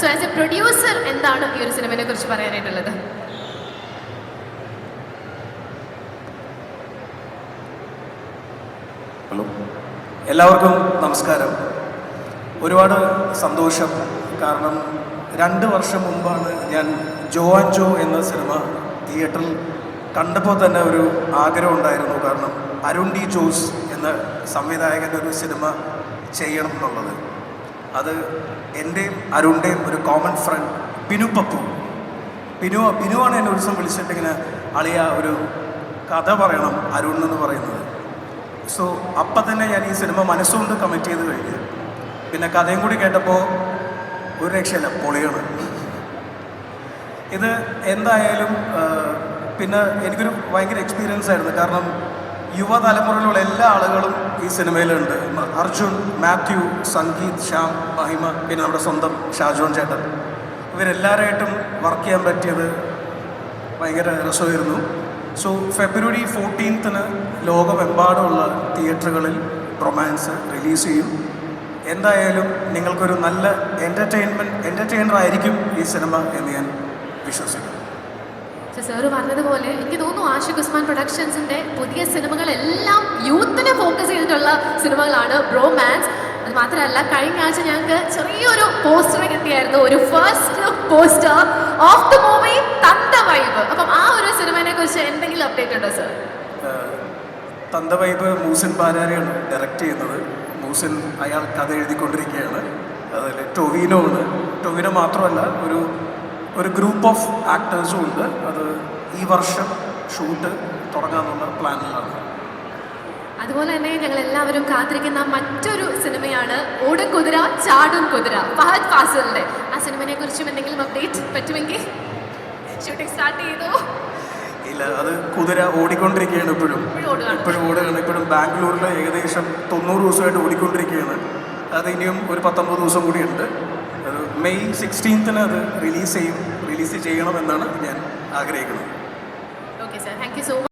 So as A producer എന്താണ് ഈ ഒരു സിനിമയെ കുറിച്ച് പറയാനായിട്ടുള്ളത്? ഹലോ, എല്ലാവർക്കും നമസ്കാരം. ഒരുപാട് സന്തോഷം. കാരണം 2 വർഷം മുമ്പാണ് ഞാൻ ജോ ആൻഡ് ജോ എന്ന സിനിമ തിയേറ്ററിൽ കണ്ടപ്പോൾ തന്നെ ഒരു ആഗ്രഹം ഉണ്ടായിരുന്നു. കാരണം അരുൺ ഡി ജോസ് എന്ന സംവിധായകൻ്റെ ഒരു സിനിമ ചെയ്യണം എന്നുള്ളത്. അത് എൻ്റെയും അരുണിൻ്റെയും ഒരു കോമൺ ഫ്രണ്ട് ബിനു പപ്പു, ബിനുവാണ് എന്നെ ഒരു ദിവസം വിളിച്ചിട്ടിങ്ങനെ അളിയ ഒരു കഥ പറയണം അരുൺ എന്ന് പറയുന്നത്. സോ അപ്പം തന്നെ ഞാൻ ഈ സിനിമ മനസ്സുകൊണ്ട് കമ്മിറ്റ് ചെയ്ത് കഴിഞ്ഞു. പിന്നെ കഥയും കൂടി കേട്ടപ്പോൾ ഒരു രക്ഷയില്ല, പൊളിയാണ് ഇത്. എന്തായാലും പിന്നെ എനിക്കൊരു ഭയങ്കര എക്സ്പീരിയൻസ് ആയിരുന്നു. കാരണം യുവതലമുറയിലുള്ള എല്ലാ ആളുകളും ഈ സിനിമയിലുണ്ട്. അർജുൻ, മാത്യു, സംഗീത്, ശ്യാം, മഹിമ, പിന്നെ നമ്മുടെ സ്വന്തം ഷാജോൺ ചേട്ടൻ, ഇവരെല്ലാവരായിട്ടും വർക്ക് ചെയ്യാൻ പറ്റിയത് ഭയങ്കര രസമായിരുന്നു. സോ February 14th ലോകമെമ്പാടുമുള്ള തിയേറ്ററുകളിൽ റൊമാൻസ് റിലീസ് ചെയ്യും. എന്തായാലും നിങ്ങൾക്കൊരു നല്ല എൻ്റർടൈനർ ആയിരിക്കും ഈ സിനിമ എന്ന് ഞാൻ വിശ്വസിക്കുന്നു. സാറ് പറഞ്ഞതുപോലെ എനിക്ക് തോന്നുന്നു ആഷിഖ് ഉസ്മാൻ പ്രൊഡക്ഷൻസിൻ്റെ പുതിയ സിനിമകളെല്ലാം യൂത്തിനെ ഫോക്കസ് ചെയ്തിട്ടുള്ള സിനിമകളാണ്. ബ്രോമാൻസ് അത് മാത്രമല്ല, കഴിഞ്ഞ ആഴ്ച ഞങ്ങൾക്ക് ചെറിയൊരു പോസ്റ്റർ കിട്ടിയായിരുന്നു, ഒരു first look poster of the movie തന്ത വൈബ്. അപ്പം ആ ഒരു സിനിമയെ കുറിച്ച് എന്തെങ്കിലും അപ്ഡേറ്റ് ഉണ്ടോ സർ? തന്ത വൈബ് മൂസിൻ പാരാരിയാണ് ഡയറക്റ്റ് ചെയ്യുന്നത്. മൂസിൻ അയാൾ കഥ എഴുതിക്കൊണ്ടിരിക്കുകയാണ്. അതിൽ ടൊവിനോ മാത്രമല്ല, ഒരു ഗ്രൂപ്പ് ഓഫ് ആക്ടേഴ്സും ഉണ്ട്. അത് ഈ വർഷം ഷൂട്ട് തുടങ്ങാനുള്ള പ്ലാനിലാണ്. അതുപോലെ തന്നെ ഞങ്ങൾ എല്ലാവരും കാത്തിരിക്കുന്ന മറ്റൊരു സിനിമയാണ് ഓടും കുതിര ചാടും കുതിര, ഫഹദ് ഫാസിലിന്റെ. ആ സിനിമയെ കുറിച്ചും എന്തെങ്കിലും അപ്ഡേറ്റ് പറ്റുമെങ്കിൽ? ഷൂട്ടിംഗ് സ്റ്റാർട്ട് ചെയ്തു? ഇല്ല, അത് കുതിര ഓടിക്കൊണ്ടിരിക്കുകയാണ്. ഇപ്പോഴും ഓടുകയാണ്. ഇപ്പോഴും ബാംഗ്ലൂരിൽ ഏകദേശം 90 ദിവസമായിട്ട് ഓടിക്കൊണ്ടിരിക്കുകയാണ്. അത് ഇനിയും ഒരു 19 ദിവസം കൂടിയുണ്ട്. അത് May 16th അത് റിലീസ് ചെയ്യണമെന്നാണ് ഞാൻ ആഗ്രഹിക്കുന്നത്. Okay sir, thank you so much.